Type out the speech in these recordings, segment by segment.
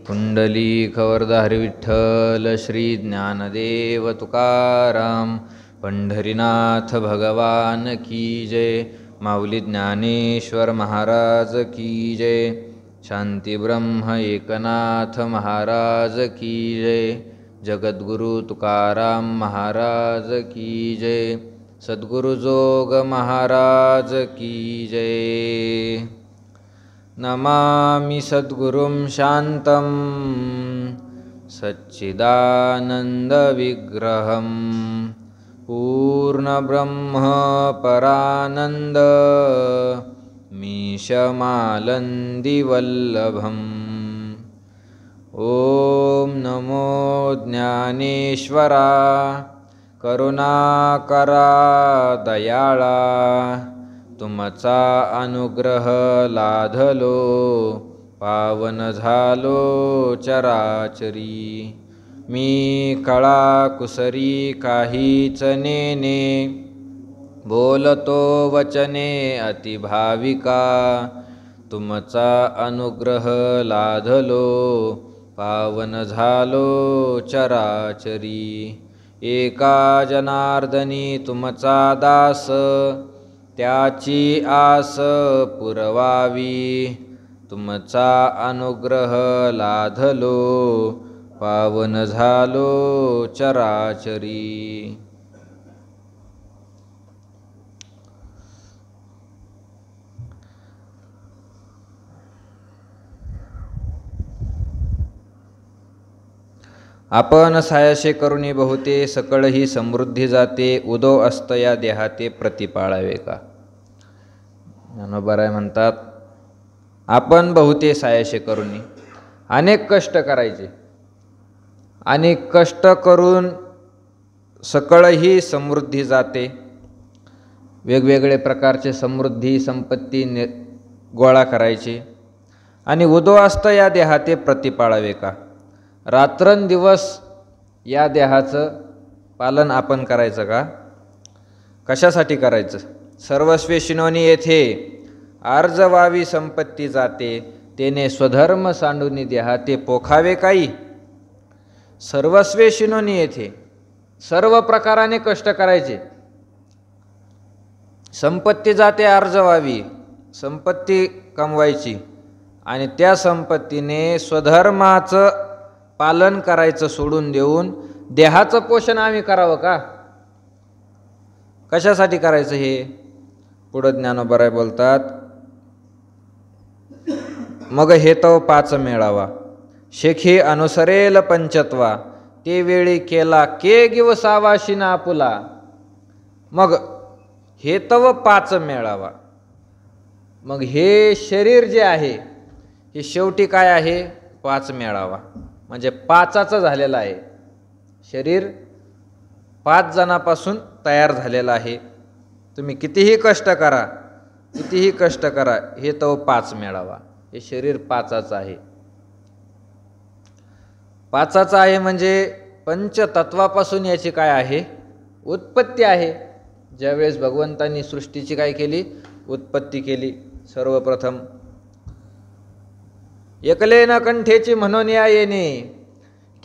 पुंडलिक वरदाहरी विठ्ठल श्री ज्ञानदेव तुकाराम. पंढरीनाथ भगवान की जय. माऊली ज्ञानेश्वर महाराज की जय. शांती ब्रह्म एकनाथ महाराज की जय. जगद्गुरु तुकाराम महाराज की जय. सद्गुरु जोग महाराज की जय. नमामि सद्गुरुं शान्तं सच्चिदानन्दविग्रहं पूर्णब्रह्म परानन्द मीशमालन्दिवल्लभम्. ॐ नमो ज्ञानेश्वरा करुणाकरा दयाळा. तुमचा अनुग्रह लाधलो पावन झालो चराचरी. मी कळा कुसरी काहीच नेने बोलतो वचने अतिभाविका. तुमचा अनुग्रह लाधलो पावन झालो चराचरी. एका जनार्दनी तुमचा दास त्याची आस पुरवावी. तुमचा अनुग्रह लाधलो पावन झालो चराचरी. आपण सायाशे करुणी बहुते सकळ ही समृद्धी जाते. उदो असत या देहाते प्रतिपाळावे का. ज्ञानोबराय म्हणतात आपण बहुते सायाशे करुणी अनेक कष्ट करायचे आणि कष्ट करून सकळ ही समृद्धी जाते. वेगवेगळे प्रकारचे समृद्धी संपत्ती गोळा करायची आणि उदो असत या देहाते प्रतिपाळावे का. रात्रंदिवस या देहाचं पालन आपण करायचं का. कशासाठी करायचं. सर्वस्वे शिनोनी येथे आर्जवावी संपत्ती जाते. तेने स्वधर्म सांडूनी देहाते पोखावे काही. सर्वस्वे शिनोनी येथे सर्व प्रकाराने कष्ट करायचे. संपत्ती जाते आर्जवावी संपत्ती कमवायची आणि त्या संपत्तीने स्वधर्माचं पालन करायचं सोडून देऊन देहाचं पोषण आम्ही करावं का. कशासाठी करायचं हे. पुढं ज्ञानोबराय बोलतात मग हे तो पाच मेळावा शेखी अनुसरेल पंचत्वा. ते वेळी केला के गिवसावा शिना आपुला. मग हे तव पाच मेळावा. मग हे शरीर जे आहे हे शेवटी काय आहे पाच मेळावा. म्हणजे पाचाचं झालेलं आहे. शरीर 5 जणांपासून तयार झालेलं आहे. तुम्ही कितीही कष्ट करा हे तो 5 मिळावा. हे शरीर 5चं आहे. 5चं आहे म्हणजे पंचतत्वापासून याची काय आहे उत्पत्ती आहे. ज्यावेळेस भगवंतांनी सृष्टीची काय केली उत्पत्ती केली. सर्वप्रथम एकले न कंठेची म्हणून या येणे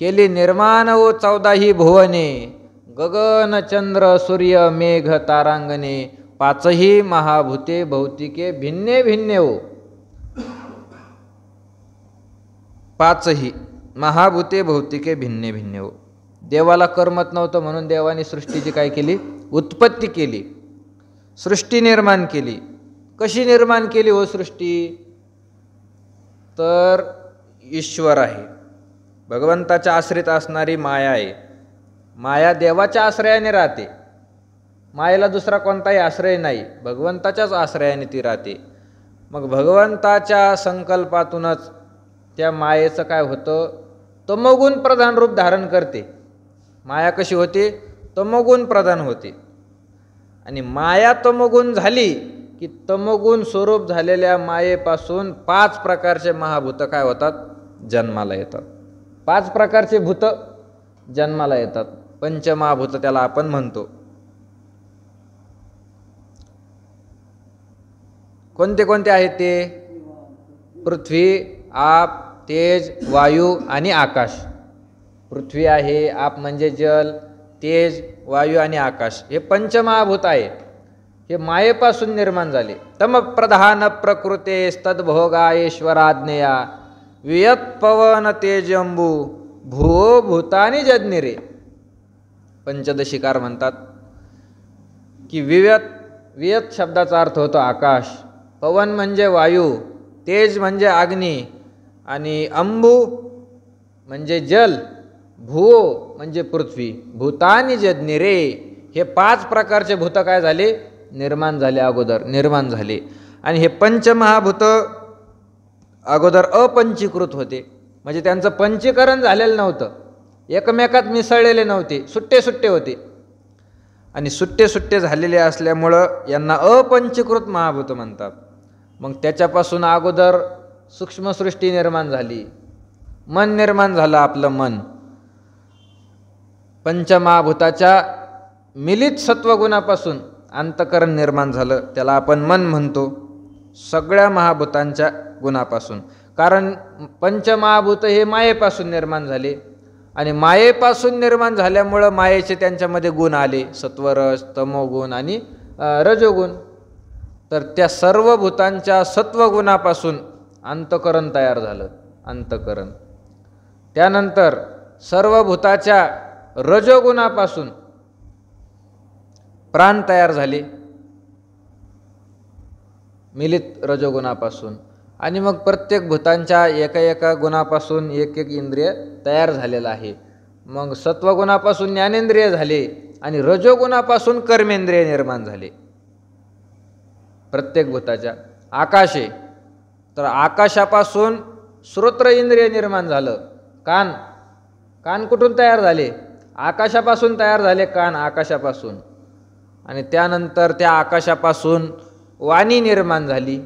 केली निर्माण ओ 14 भुवने. गगन चंद्र सूर्य मेघ तारांगणे 5ही महाभूते भौतिके भिन्ने भिन्ने हो. 5ही महाभूते भौतिके भिन्ने भिन्ने हो. देवाला करमत नव्हतं म्हणून देवाने सृष्टीची काय केली उत्पत्ती केली. सृष्टी निर्माण केली. कशी निर्माण केली हो सृष्टी. तर ईश्वर आहे. भगवंताच्या आश्रित असणारी माया आहे. माया देवाच्या आश्रयाने राहते. मायेला दुसरा कोणताही आश्रय नाही. भगवंताच्याच आश्रयाने ती राहते. मग भगवंताच्या संकल्पातूनच त्या मायेचं काय होतं तमोगुण प्रधान रूप धारण करते. माया कशी होते तमोगुण प्रधान होते. आणि माया तमोगुण झाली की तमोगुण स्वरूप झालेल्या मायेपासून 5 प्रकारचे महाभूत काय होतात जन्माला येतात. 5 प्रकारचे भूत जन्माला येतात. पंचमहाभूत त्याला आपण म्हणतो. कोणते कोणते आहेत ते पृथ्वी आप तेज, वायू आणि आकाश. पृथ्वी आहे, आप म्हणजे जल, तेज, वायू आणि आकाश हे पंचमहाभूत आहे. हे मायेपासून निर्माण झाले. तम प्रधान प्रकृते तद्भोगायेश्वराज्ञया वियत पवन तेजंबू भूओ भूतानी जज्ञिरे. पंचदशिकार म्हणतात की वियत शब्दाचा अर्थ होतो आकाश, पवन म्हणजे वायू, तेज म्हणजे अग्नी आणि अंबू म्हणजे जल, भूओ म्हणजे पृथ्वी, भूतानी जज्ञिरे हे 5 प्रकारचे भूत काय झाले, निर्माण झाले, अगोदर निर्माण झाले. आणि हे पंचमहाभूत अगोदर अपंचीकृत होते, म्हणजे त्यांचं पंचीकरण झालेलं नव्हतं, एकमेकात मिसळलेले नव्हते, सुट्टे सुट्टे होते. आणि सुट्टे सुट्टे झालेले असल्यामुळं यांना अपंचीकृत महाभूत म्हणतात. मग त्याच्यापासून अगोदर सूक्ष्मसृष्टी निर्माण झाली, मन निर्माण झालं, आपलं मन. पंचमहाभूताच्या मिलित सत्वगुणापासून अंतकरण निर्माण झालं, त्याला आपण मन म्हणतो, सगळ्या महाभूतांच्या गुणापासून. कारण पंचमहाभूत हे मायेपासून निर्माण झाले आणि मायेपासून निर्माण झाल्यामुळं मायेचे त्यांच्यामध्ये गुण आले, सत्वरज, तमोगुण आणि रजोगुण. तर त्या सर्व भूतांच्या सत्वगुणापासून अंतकरण तयार झालं, अंतकरण. त्यानंतर सर्व भूताच्या रजोगुणापासून प्राण तयार झाले, मिलित रजोगुणापासून. आणि मग प्रत्येक भूतांच्या एका एका गुणापासून एक एक इंद्रिय तयार झालेलं आहे. मग सत्वगुणापासून ज्ञानेंद्रिय झाले आणि रजोगुणापासून कर्मेंद्रिय निर्माण झाले प्रत्येक भूताच्या. आकाश आहे, तर आकाशापासून श्रोत्र इंद्रिय निर्माण झालं. कान, कान कुठून तयार झाले, आकाशापासून तयार झाले कान, आकाशापासून. आणि त्यानंतर त्या आकाशापासून वाणी निर्माण झाली.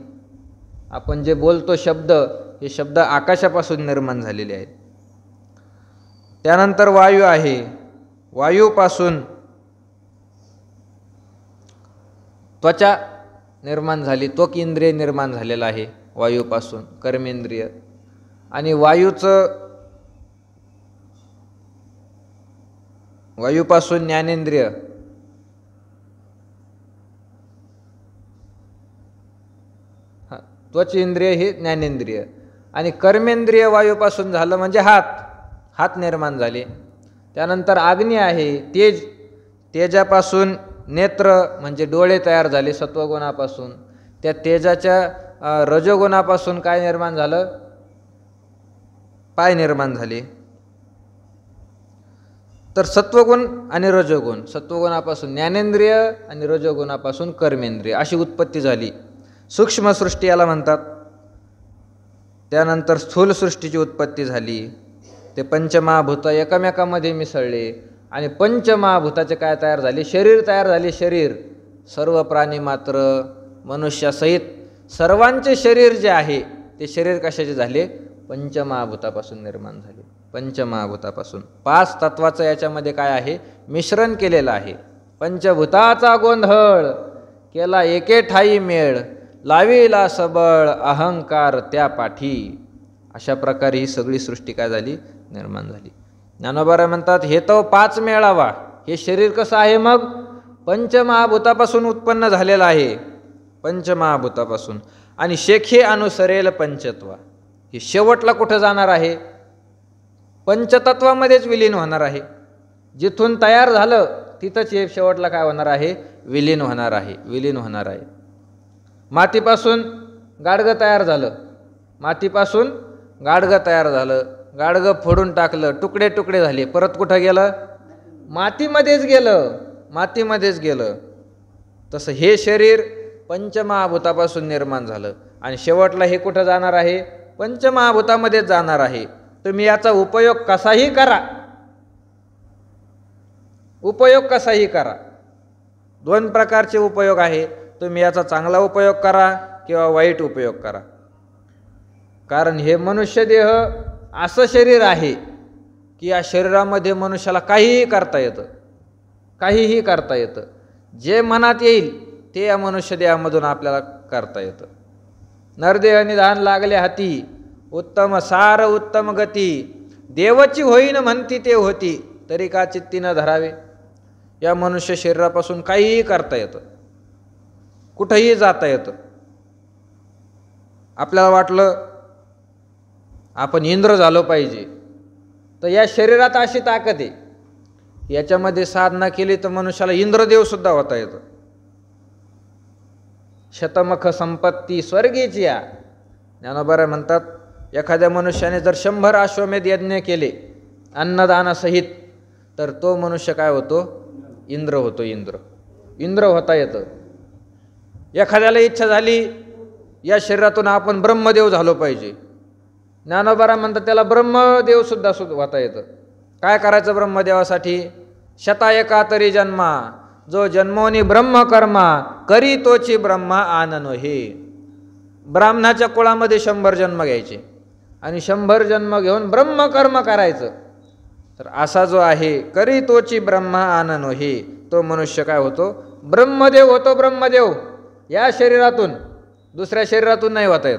आपण जे बोलतो शब्द, हे शब्द आकाशापासून निर्माण झालेले आहेत. त्यानंतर वायू आहे, वायूपासून त्वचा निर्माण झाली, त्वक इंद्रिय निर्माण झालेलं आहे वायूपासून, कर्मेंद्रिय. आणि वायूपासून ज्ञानेंद्रिय, त्वच इंद्रिय हे ज्ञानेंद्रिय. आणि कर्मेंद्रिय वायूपासून झालं म्हणजे हात निर्माण झाले. त्यानंतर अग्नी आहे, तेज, तेजापासून नेत्र म्हणजे डोळे तयार झाले सत्वगुणापासून. त्या तेजाच्या रजोगुणापासून काय निर्माण झालं, पाय निर्माण झाले. तर सत्वगुण आणि रजोगुण, सत्वगुणापासून ज्ञानेंद्रिय आणि रजोगुणापासून कर्मेंद्रिय, अशी उत्पत्ती झाली. सूक्ष्मसृष्टी याला म्हणतात. त्यानंतर स्थूलसृष्टीची उत्पत्ती झाली. ते पंचमहाभूत एकमेकामध्ये मिसळले आणि पंचमहाभूताचे काय तयार झाले, शरीर तयार झाले. शरीर सर्व प्राणी मात्र मनुष्यासहित सर्वांचे शरीर जे आहे ते शरीर कशाचे झाले, पंचमहाभूतापासून निर्माण झाले. पंचमहाभूतापासून 5 तत्वाचं याच्यामध्ये काय आहे, मिश्रण केलेलं आहे. पंचभूताचा गोंधळ केला एके ठाई मेळ, लावीला सबळ अहंकार त्या पाठी. अशा प्रकारे ही सगळी सृष्टी काय झाली, निर्माण झाली. ज्ञानोबा म्हणतात हे तो 5 मेळावा. हे शरीर कसं आहे, मग पंचमहाभूतापासून उत्पन्न झालेलं आहे, पंचमहाभूतापासून. आणि शेखे अनुसरेल पंचत्वा, हे शेवटला कुठं जाणार आहे, पंचतत्वामध्येच विलीन होणार आहे. जिथून तयार झालं तिथंच हे शेवटला काय होणार आहे, विलीन होणार आहे, विलीन होणार आहे. मातीपासून गाडगं तयार झालं, मातीपासून गाडगं तयार झालं, गाडगं फोडून टाकलं, तुकडे तुकडे झाले, परत कुठं गेलं, मातीमध्येच गेलं, मातीमध्येच गेलं. तसं हे शरीर पंचमहाभूतापासून निर्माण झालं आणि शेवटला हे कुठं जाणार आहे, पंचमहाभूतामध्येच जाणार आहे. तुम्ही याचा उपयोग कसाही करा, उपयोग कसाही करा. 2 प्रकारचे उपयोग आहे. तुम्ही याचा चांगला उपयोग करा किंवा वाईट उपयोग करा. कारण हे मनुष्य देह असं शरीर आहे की या शरीरामध्ये मनुष्याला काहीही करता येतं, काहीही करता येतं. जे मनात येईल ते या मनुष्य देहामधून आपल्याला करता येतं. नरदेह निधान लागले हाती, उत्तम सार उत्तम गती, देवची होईन म्हणती ते होती, तरी का चित्ती न धरावे. या मनुष्य शरीरापासून काहीही करता येतं, कुठंही जाता येतं. आपल्याला वाटलं आपण इंद्र झालो पाहिजे, तर या शरीरात अशी ताकद आहे, याच्यामध्ये साधना केली तर मनुष्याला इंद्रदेव सुद्धा होता येतं. शतमख संपत्ती स्वर्गीची या ज्ञानोबा म्हणतात, एखाद्या मनुष्याने जर 100 अश्वमेध यज्ञ केले अन्नदानासहित, तर तो मनुष्य काय होतो? इंद्र होतो. इंद्र होता येतं. एखाद्याला इच्छा झाली या शरीरातून आपण ब्रह्मदेव झालो पाहिजे, ज्ञानोबा म्हणतात त्याला ब्रह्मदेव सुद्धा होता येतं. काय करायचं ब्रह्मदेवासाठी? 100 एकातरी जन्मा, जो जन्मोनी ब्रह्मकर्मा, करी तोची ब्रह्मा आननो हे. ब्राह्मणाच्या कुळामध्ये 100 जन्म घ्यायचे आणि 100 जन्म घेऊन ब्रह्मकर्म करायचं. तर असा जो आहे करी तोची ब्रह्मा आननो हे, तो मनुष्य काय होतो? ब्रह्मदेव होतो. ब्रह्मदेव या शरीरातून, दुसऱ्या शरीरातून नाही होता येत.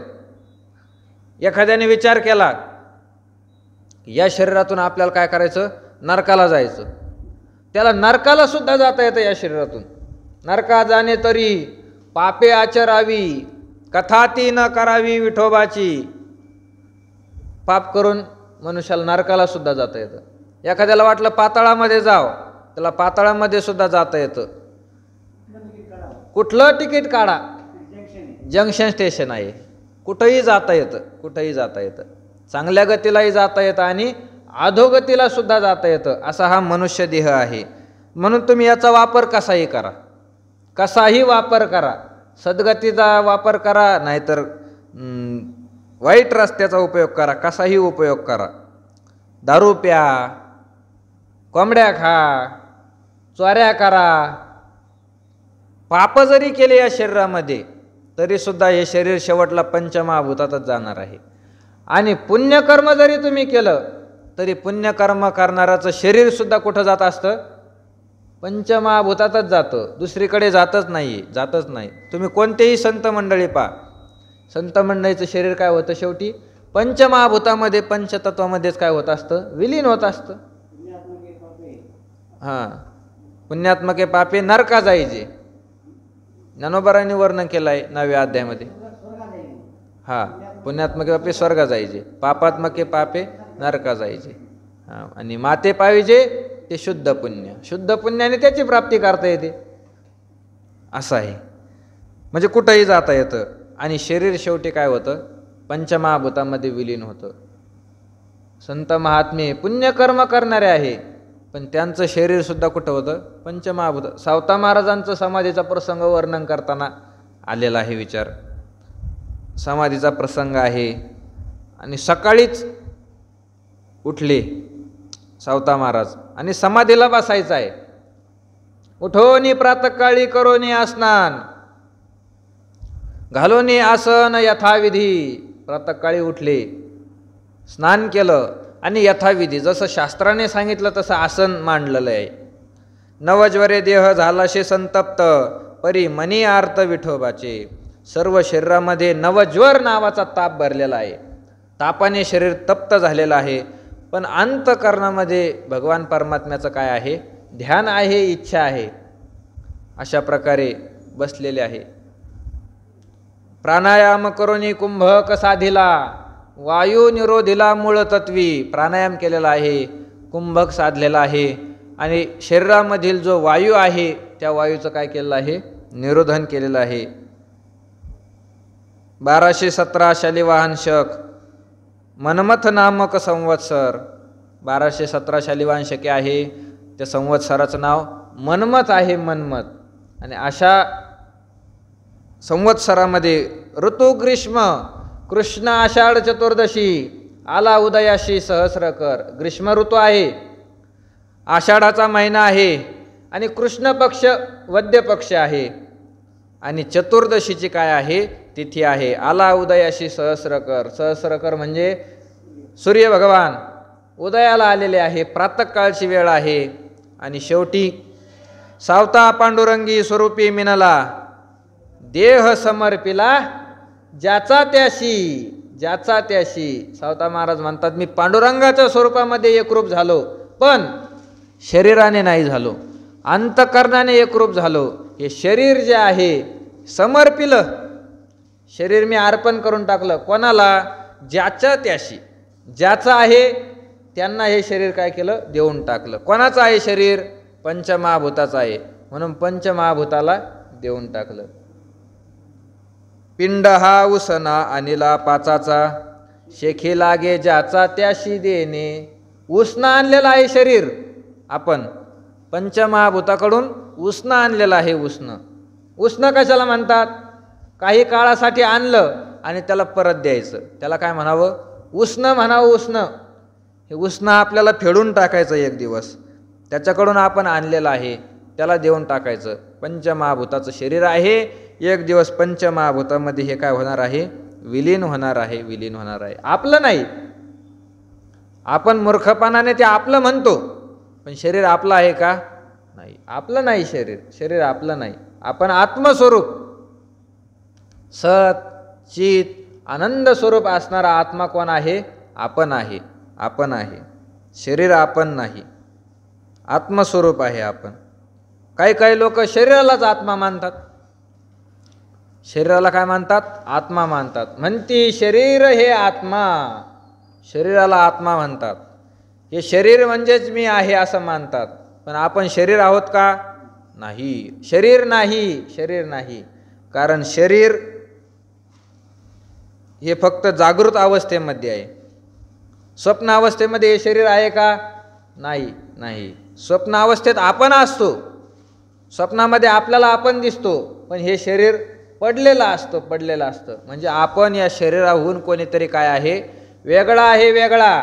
एखाद्याने विचार केला या शरीरातून आपल्याला काय करायचं? नरकाला जायचं. त्याला नरकाला सुद्धा जाता येतं या शरीरातून. नरका जाणे तरी पापे आचरावी, कथा ती न करावी विठोबाची. पाप करून मनुष्याला नरकाला सुद्धा जाता येतं. एखाद्याला वाटलं पाताळामध्ये जाव, त्याला पाताळामध्ये सुद्धा जाता येतं. कुठलं तिकीट काढा, जंक्शन स्टेशन आहे, कुठंही जाता येतं, कुठंही जाता येतं. चांगल्या गतीलाही जाता येतं आणि अधोगतीला सुद्धा जाता येतं. असा हा मनुष्य देह आहे. म्हणून तुम्ही याचा वापर कसाही करा, कसाही वापर करा. सद्गतीचा वापर करा, नाहीतर वाईट रस्त्याचा उपयोग करा, कसाही उपयोग करा. दारू प्या, कोंबड्या खा, चोऱ्या करा, पाप जरी केले या शरीरामध्ये तरीसुद्धा हे शरीर शेवटला पंचमहाभूतातच जाणार आहे. आणि पुण्यकर्म जरी तुम्ही केलं तरी पुण्यकर्म करणाराचं शरीरसुद्धा कुठं जात असतं? पंचमहाभूतातच जातं, दुसरीकडे जातच नाही. तुम्ही कोणतेही संत मंडळी पहा, संत मंडळीचं शरीर काय होतं? शेवटी पंचमहाभूतामध्ये, पंचतत्वामध्येच काय होत असतं? विलीन होत असतं. हां, पुण्यात्मके पापे नरका जायचे. ज्ञानोबारांनी वर्णन केलं आहे 9व्या अध्यायामध्ये. हां, पुण्यात्मके पापे स्वर्गा जायचे, पापात्मके पापे नरका जायचे. हां, आणि माते पाहिजे ते शुद्ध पुण्य, शुद्ध पुण्याने त्याची प्राप्ती करता येते. असं आहे. म्हणजे कुठंही जाता येतं. आणि शरीर शेवटी काय होतं? पंचमहाभूतामध्ये विलीन होतं. संत महात्मे पुण्यकर्म करणारे आहे, पण त्यांचं शरीरसुद्धा कुठं होतं? पंचमहाभूत. सावता महाराजांचं समाधीचा प्रसंग वर्णन करताना आलेला आहे विचार. समाधीचा प्रसंग आहे आणि सकाळीच उठले सावता महाराज आणि समाधीला बसायचं आहे. उठोनी प्रातःकाळी करोनी स्नान, घालोनी आसन यथाविधी. प्रातःकाळी उठले, स्नान केलं आणि यथाविधी जसं शास्त्राने सांगितलं तसं आसन मांडलेलं आहे. नवज्वरे देह झालाशे संतप्त, परी मनी आर्त विठोबाचे. सर्व शरीरामध्ये नवज्वर नावाचा ताप भरलेला आहे. तापाने शरीर तप्त झालेलं आहे, पण अंतःकरणामध्ये भगवान परमात्म्याचं काय आहे? ध्यान आहे, इच्छा आहे. अशा प्रकारे बसलेले आहे. प्राणायाम करोनी कुंभक साधिला, वायू निरोधिला मूळ तत्वी. प्राणायाम केलेला आहे, कुंभक साधलेला आहे आणि शरीरामधील जो वायू आहे त्या वायूचं काय केलेलं आहे? निरोधन केलेलं आहे. 1217 शालिवाहन शक, मनमथ नामक संवत्सर. 1217 शालिवाहन शके आहे. त्या संवत्सराचं नाव मनमथ आहे, मनमथ. आणि अशा संवत्सरामध्ये ऋतू ग्रीष्म, कृष्ण आषाढ चतुर्दशी, आला उदयाशी सहस्रकर. ग्रीष्म ऋतू आहे, आषाढाचा महिना आहे आणि कृष्ण पक्ष वद्य पक्ष आहे. आणि चतुर्दशीची काय आहे? तिथी आहे. आला उदयाशी सहस्रकर. सहस्रकर म्हणजे सूर्य भगवान उदयाला आलेले आहे, प्रातःकाळची वेळ आहे. आणि शेवटी सावता पांडुरंगी स्वरूपी मिनला, देह समर्पिला ज्याचा त्याशी. ज्याचा त्याशी. सावता महाराज म्हणतात मी पांडुरंगाच्या स्वरूपामध्ये एकरूप झालो, पण शरीराने नाही झालो, अंतःकरणाने एकरूप झालो. हे शरीर जे आहे समर्पिलं, शरीर मी अर्पण करून टाकलं. कोणाला? ज्याच्या त्याशी. ज्याचं आहे त्यांना हे शरीर काय केलं? देऊन टाकलं. कोणाचं आहे शरीर? पंचमहाभूताचं आहे, म्हणून पंचमहाभूताला देऊन टाकलं. पिंड हा उसना अनिला पाचाचा, शेखी लागे ज्याचा त्याशी देणे. उष्ण आणलेलं आहे शरीर, आपण पंचमहाभूताकडून उष्ण आणलेलं आहे. उष्ण कशाला म्हणतात? काही काळासाठी आणलं आणि त्याला परत द्यायचं, त्याला काय म्हणावं? उष्ण म्हणावं. उष्ण हे उष्ण आपल्याला फेडून टाकायचं एक दिवस, त्याच्याकडून आपण आणलेलं आहे त्याला देऊन टाकायचं. पंचमहाभूताचं शरीर आहे, एक दिवस पंचमहाभूतामध्ये हे काय होणार आहे? विलीन होणार आहे, विलीन होणार आहे. आपलं नाही. आपण मूर्खपणाने ते आपलं म्हणतो, पण शरीर आपलं आहे का? नाही, आपलं नाही शरीर. शरीर आपलं नाही. आपण आत्मस्वरूप, सत चित आनंद स्वरूप असणारा आत्मा कोण आहे? आपण आहे. आपण आहे, शरीर आपण नाही. आत्मस्वरूप आहे आपण. काही काही लोक शरीरालाच आत्मा मानतात. शरीराला काय मानतात? आत्मा मानतात. म्हणती शरीर हे आत्मा, शरीराला आत्मा म्हणतात. हे शरीर म्हणजेच मी आहे असं मानतात. पण आपण शरीर आहोत का? नाही, शरीर नाही, शरीर नाही. कारण शरीर हे फक्त जागृत अवस्थेमध्ये आहे. स्वप्न अवस्थेमध्ये हे शरीर आहे का? नाही, नाही. स्वप्न अवस्थेत आपण असतो, स्वप्नामध्ये आपल्याला आपण दिसतो, पण हे शरीर पडलेलं असतं, पडलेलं असतं. म्हणजे आपण या शरीराहून कोणीतरी काय आहे? वेगळा आहे, वेगळा,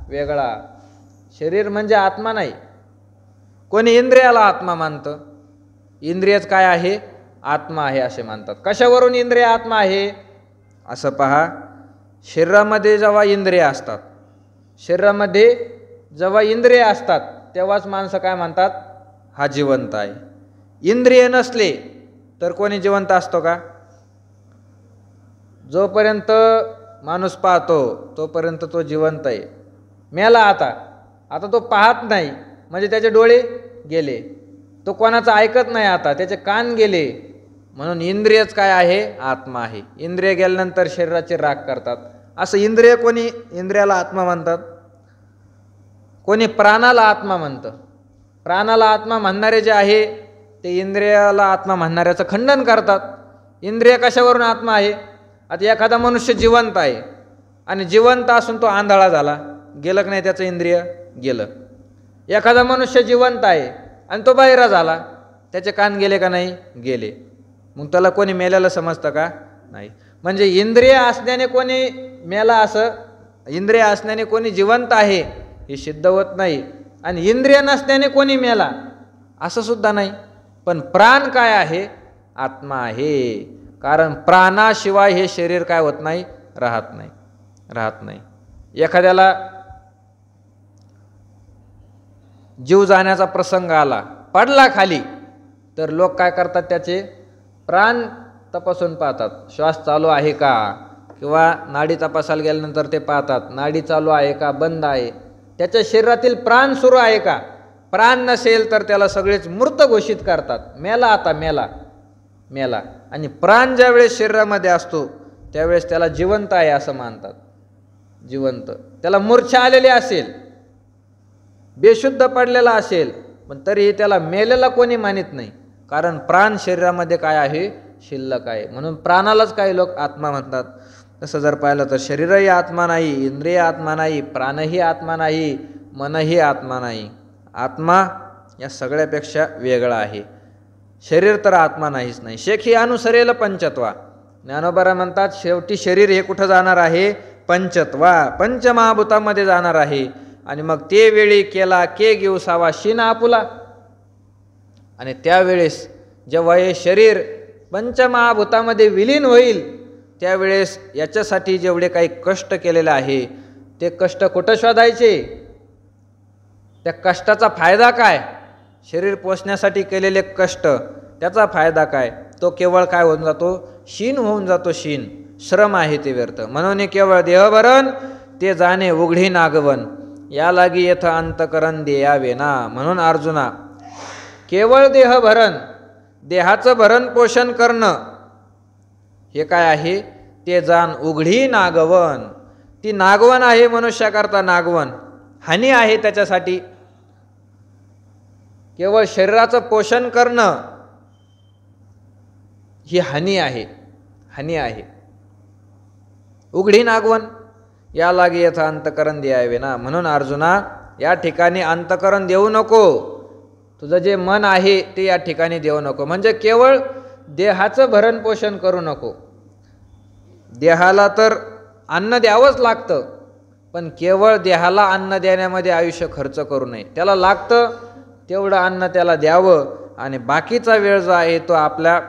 वेगळा. शरीर म्हणजे आत्मा नाही. कोणी इंद्रियाला आत्मा मानतं. इंद्रियच काय आहे? आत्मा आहे असे मानतात. कशावरून इंद्रिय आत्मा आहे? असं पहा, शरीरामध्ये जेव्हा इंद्रिय असतात, शरीरामध्ये जेव्हा इंद्रिय असतात तेव्हाच माणसं काय म्हणतात? हा जिवंत आहे. इंद्रिय नसले तर कोणी जिवंत असतो का? जोपर्यंत माणूस पाहतो तोपर्यंत तो जिवंत आहे. मेला आता तो पाहत नाही, म्हणजे त्याचे डोळे गेले. तो कोणाचं ऐकत नाही, आता त्याचे कान गेले. म्हणून इंद्रियच काय आहे? आत्मा आहे. इंद्रिय गेल्यानंतर शरीराचे राग करतात. असं इंद्रिय कोणी इंद्रियाला आत्मा म्हणतात? कोणी प्राणाला आत्मा म्हणतं. प्राणाला आत्मा म्हणणारे जे आहे ते इंद्रियाला आत्मा म्हणणाऱ्याचं खंडन करतात. इंद्रिय कशावरून आत्मा आहे? आता एखादा मनुष्य जिवंत आहे आणि जिवंत असून तो आंधळा झाला, गेलं की नाही त्याचं इंद्रिय? गेलं. एखादा मनुष्य जिवंत आहे आणि तो बहिरा झाला, त्याचे कान गेले का नाही? गेले. मग त्याला कोणी मेलेलं समजतं का? नाही. म्हणजे इंद्रिय असण्याने कोणी मेला असं, इंद्रिय असण्याने कोणी जिवंत आहे हे सिद्ध होत नाही. आणि इंद्रिय नसल्याने कोणी मेला असं सुद्धा नाही. पण प्राण काय आहे? आत्मा आहे. कारण प्राणाशिवाय हे शरीर काय होत नाही? राहत नाही, राहत नाही. एखाद्याला जीव जाण्याचा प्रसंग आला, पडला खाली, तर लोक काय करतात? त्याचे प्राण तपासून पाहतात. श्वास चालू आहे का? किंवा नाडी तपासायला गेल्यानंतर ते पाहतात नाडी चालू आहे का, बंद आहे. त्याच्या शरीरातील प्राण सुरू आहे का? प्राण नसेल तर त्याला सगळेच मृत घोषित करतात. मेला, आता मेला, मेला. आणि प्राण ज्यावेळेस शरीरामध्ये असतो त्यावेळेस त्याला जिवंत आहे असं मानतात. जिवंत. त्याला मूर्छा आलेली असेल, बेशुद्ध पडलेला असेल, पण तरीही त्याला मेलेला कोणी मानित नाही. कारण प्राण शरीरामध्ये काय आहे? शिल्लक आहे. म्हणून प्राणालाच काही लोक आत्मा म्हणतात. तसं जर पाहिलं तर शरीरही आत्मा नाही, इंद्रिय आत्मा नाही, प्राणही आत्मा नाही, मनही आत्मा नाही. आत्मा या सगळ्यापेक्षा वेगळा आहे. शरीर तर आत्मा नाहीच नाही. शेखी अनुसरेल पंचत्वा. ज्ञानोबा म्हणतात शेवटी शरीर हे कुठं जाणार आहे? पंचत्वा, पंचमहाभूतामध्ये जाणार आहे. आणि मग ते वेळी केला के घेऊसावा शीन आपुला. आणि त्यावेळेस जेव्हा हे शरीर पंचमहाभूतामध्ये विलीन होईल त्यावेळेस याच्यासाठी जेवढे काही कष्ट केलेले आहे ते कष्ट कुठं शोधायचे? त्या कष्टाचा फायदा काय? शरीर पोसण्यासाठी केलेले कष्ट, त्याचा फायदा काय? तो केवळ काय होऊन जातो? शीन होऊन जातो. शीन. श्रम आहे ते व्यर्थ. म्हणून केवळ देहभरण ते जाणे उघडी नागवन, या लागी येथ अंतकरण देयावे ना. म्हणून अर्जुना, केवळ देहभरण, देहाचं भरण पोषण करणं हे काय आहे, ते जाण उघडी नागवन. ती नागवन आहे, मनुष्याकरता नागवन, हानी आहे त्याच्यासाठी. केवळ शरीराचं पोषण करणं ही हानी आहे, हानी आहे. उघडी नागवन, या लागी येथ अंतकरण द्यावे ना. म्हणून अर्जुना, या ठिकाणी अंतकरण देऊ नको. तुझं जे मन आहे ते या ठिकाणी देऊ नको. म्हणजे केवळ देहाचं भरण पोषण करू नको. देहाला तर अन्न द्यावंच लागतं, पण केवळ देहाला अन्न देण्यामध्ये आयुष्य खर्च करू नये. त्याला लागतं तेवढं अन्न त्याला द्यावं आणि बाकीचा वेळ जो आहे तो आपल्या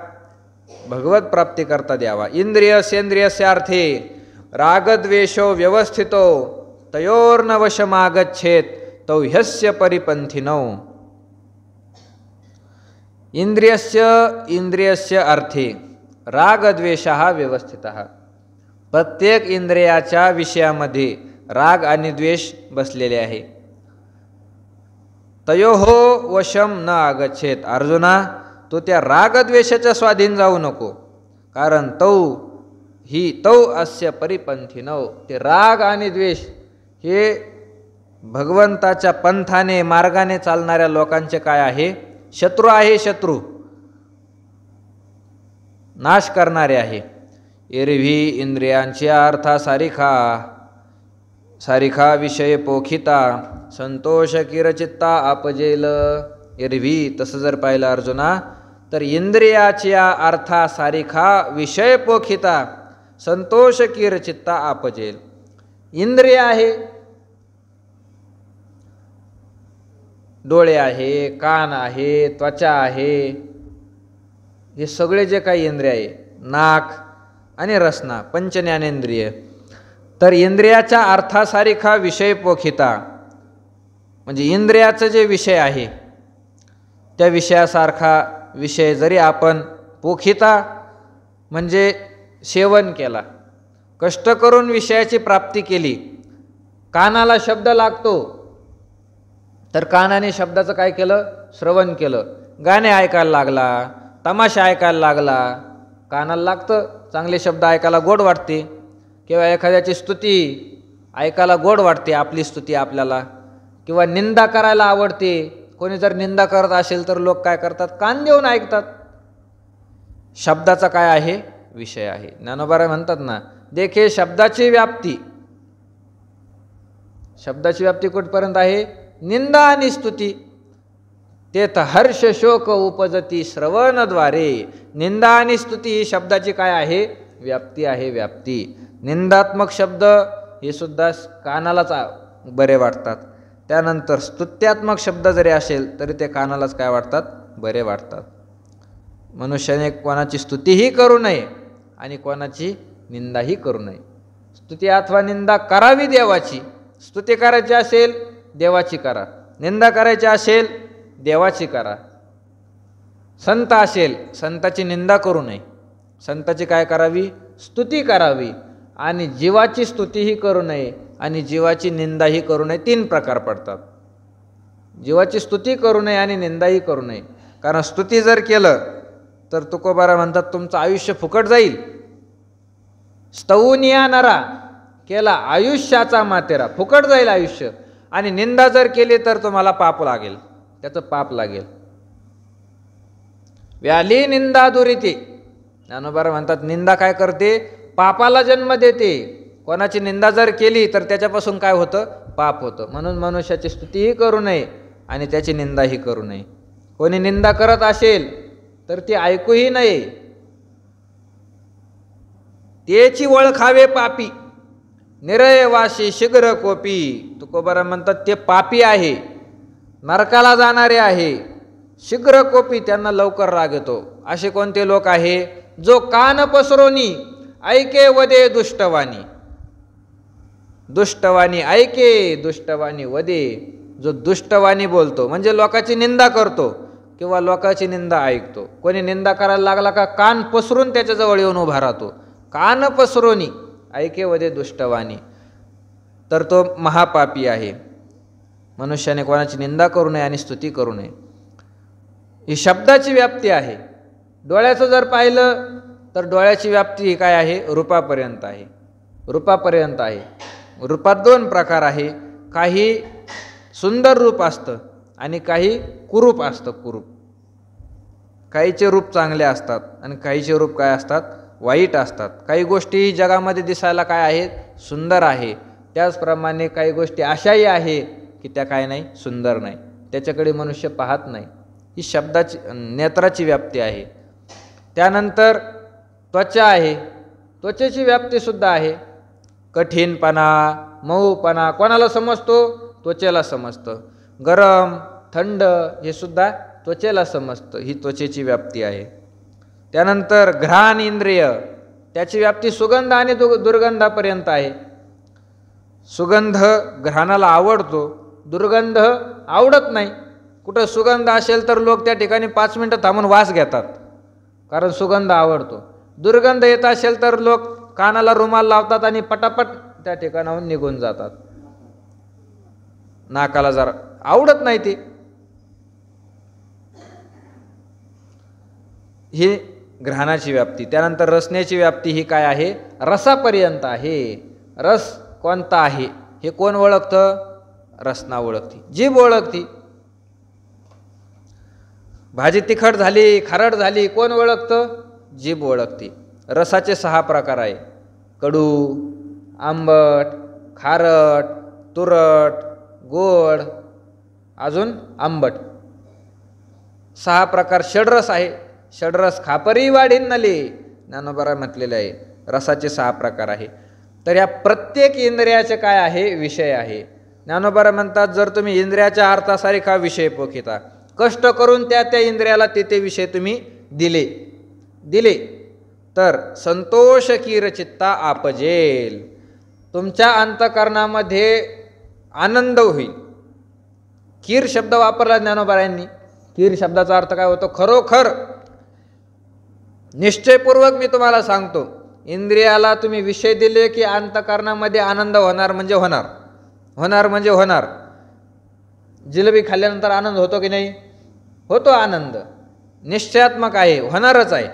भगवत प्राप्ती करता द्यावा. इंद्रिय सेंद्रियस्यार्थे रागद्वेषो व्यवस्थितो तयोर्न वशमागच्छेत तौ ह्यस्य परिपंथिनौ. इंद्रियस्य अर्थे रागद्वेषः व्यवस्थितः. प्रत्येक इंद्रियाच्या विषयामध्ये राग आणि द्वेष बसलेले आहे. तयोहो वशम न आगच्छेत. अर्जुना, तो त्या रागद्वेषाच्या स्वाधीन जाऊ नको. कारण तौ अस्य परिपंथिनौ. ते राग आणि द्वेष हे भगवंताच्या पंथाने मार्गाने चालणाऱ्या लोकांचे काय आहे, शत्रू आहे. शत्रू नाश करणारे आहे. एरवी इंद्रियांच्या अर्था सारिखा विषय पोखिता संतोष किरचित्ता आपजेल. एरवी तसं जर पाहिलं अर्जुना, तर इंद्रियाच्या अर्था सारिखा विषय पोखिता संतोष किरचित्ता आपजेल. इंद्रिय आहे, डोळे आहे, कान आहे, त्वचा आहे, हे सगळे जे काही इंद्रिय आहे, नाक आणि रसना, पंचज्ञानेंद्रिय. तर इंद्रियाच्या अर्थासारिखा विषय पोखिता म्हणजे इंद्रियाचं जे विषय आहे त्या विषयासारखा विषय जरी आपण पोखिता म्हणजे सेवन केला, कष्ट करून विषयाची प्राप्ती केली. कानाला शब्द लागतो, तर कानाने शब्दाचं काय केलं, श्रवण केलं. गाणे ऐकायला लागला, तमाशा ऐकायला लागला, कानाला लागतं. चांगले शब्द ऐकायला गोड वाटते, किंवा एखाद्याची स्तुती ऐकायला गोड वाटते, आपली स्तुती आपल्याला, किंवा निंदा करायला आवडते. कोणी जर निंदा करत असेल तर लोक काय करतात, कान देऊन ऐकतात. शब्दाचा काय आहे, विषय आहे. ज्ञानोबा म्हणतात ना, देखे शब्दाची व्याप्ती. शब्दाची व्याप्ती कुठपर्यंत आहे, निंदा आणि स्तुती. तेथ हर्ष शोक उपजती श्रवणद्वारे. निंदा आणि स्तुती ही शब्दाची काय आहे, व्याप्ती आहे, व्याप्ती. निंदात्मक शब्द हे सुद्धा कानालाच बरे वाटतात. त्यानंतर स्तुत्यात्मक शब्द जरी असेल तरी ते कानालाच काय वाटतात, बरे वाटतात. मनुष्याने कोणाची स्तुतीही करू नये आणि कोणाची निंदाही करू नये. स्तुती अथवा निंदा करावी देवाची. स्तुती करायची असेल देवाची करा, निंदा करायची असेल देवाची करा. संत असेल संताची निंदा करू नये, संताची काय करावी, स्तुती करावी. आणि जीवाची स्तुतीही करू नये आणि जीवाची निंदाही करू नये. 3 प्रकार पडतात. जीवाची स्तुती करू नये आणि निंदाही करू नये. कारण स्तुती जर केलं तर तुकोबारा म्हणतात तुमचं आयुष्य फुकट जाईल. स्तवून या नरा केला आयुष्याचा मातेरा, फुकट जाईल आयुष्य. आणि निंदा जर केली तर तुम्हाला पाप लागेल, त्याचं पाप लागेल. व्याली निंदा दुरिती. ज्ञानोबा म्हणतात निंदा काय करते, पापाला जन्म देते. कोणाची निंदा जर केली तर त्याच्यापासून काय होतं, पाप होतं. म्हणून मनुष्याची स्तुतीही करू नये आणि त्याची निंदाही करू नये. कोणी निंदा करत असेल तर ती ऐकूही नये. त्याची ओळखावे पापी निरयवाशी शीघ्र कोपी. तुकोबारा म्हणतात ते पापी आहे, नरकाला जाणारे आहे. शीघ्र कोपी, त्यांना लवकर राग येतो. असे कोणते लोक आहे, जो कान पसरोनी ऐके वदे दुष्टवाणी. दुष्टवाणी ऐके दुष्टवाणी वदे. जो दुष्टवाणी बोलतो म्हणजे लोकांची निंदा करतो किंवा लोकांची निंदा ऐकतो. कोणी निंदा करायला लागला का कान पसरून त्याच्याजवळ येऊन उभा राहतो. कान पसरोनी ऐके वदे दुष्टवाणी, तर तो महापापी आहे. मनुष्याने कोणाची निंदा करू नये आणि स्तुती करू नये. ही शब्दाची व्याप्ती आहे. डोळ्याचं जर पाहिलं तर डोळ्याची व्याप्ती ही काय आहे? रूपापर्यंत आहे. रूपापर्यंत आहे. रूपात दोन प्रकार आहे. काही सुंदर रूप असतं आणि काही कुरूप असतं. कुरूप, काहीचे रूप चांगले असतात आणि काहीचे रूप काय असतात? वाईट असतात. काही गोष्टी जगामध्ये दिसायला काय आहेत? सुंदर आहे. त्याचप्रमाणे काही गोष्टी अशाही आहे की त्या काय नाही? सुंदर नाही. त्याच्याकडे मनुष्य पाहत नाही. ही शब्दाची नेत्राची व्याप्ती आहे. त्यानंतर त्वचा आहे. त्वचेची व्याप्तीसुद्धा आहे. कठीणपणा, मऊपणा कोणाला समजतो? त्वचेला समजतं. गरम, थंड हे सुद्धा त्वचेला समजतं. ही त्वचेची व्याप्ती आहे. त्यानंतर घ्राण इंद्रिय, त्याची व्याप्ती सुगंध आणि दुर्गंधापर्यंत आहे. सुगंध घ्राणाला आवडतो, दुर्गंध आवडत नाही. कुठं सुगंध असेल तर लोक त्या ठिकाणी 5 मिनटं थांबून वास घेतात, कारण सुगंध आवडतो. दुर्गंध येत असेल तर लोक कानाला रुमाल लावतात आणि पटापट त्या ठिकाणाहून निघून जातात. नाकाला जरा आवडत नाही ती. ही घ्राणाची व्याप्ती. त्यानंतर रसण्याची व्याप्ती ही काय आहे? रसापर्यंत आहे. रस कोणता आहे हे कोण ओळखतं? रसना ओळखती, जीभ ओळखती. भाजी तिखट झाली, खारट झाली, कोण ओळखतं? जीभ ओळखती. रसाचे 6 प्रकार आहे. कडू, आंबट, खारट, तुरट, गोड, अजून आंबट. 6 प्रकार. षडरस आहे. षडरस खापरी वाढीन नली, ज्ञानोबा म्हटलेले आहे. रसाचे 6 प्रकार आहे. तर या प्रत्येक इंद्रियाचे काय आहे? विषय आहे. ज्ञानोबा म्हणतात, जर तुम्ही इंद्रियाच्या अर्थासारखा विषय पोखिता, कष्ट करून त्या इंद्रियाला ते विषय तुम्ही दिले तर संतोष कीर चित्ता आपजेल, तुमच्या अंतकरणामध्ये आनंद होईल. कीर शब्द वापरला ज्ञानोबारायांनी. कीर शब्दाचा अर्थ काय होतो? खरोखर निश्चयपूर्वक मी तुम्हाला सांगतो, इंद्रियाला तुम्ही विषय दिले की अंतकरणामध्ये आनंद होणार म्हणजे होणार, होणार म्हणजे होणार. जिलेबी खाल्ल्यानंतर आनंद होतो की नाही? होतो आनंद. निश्चयात्मक आहे, होणारच आहे.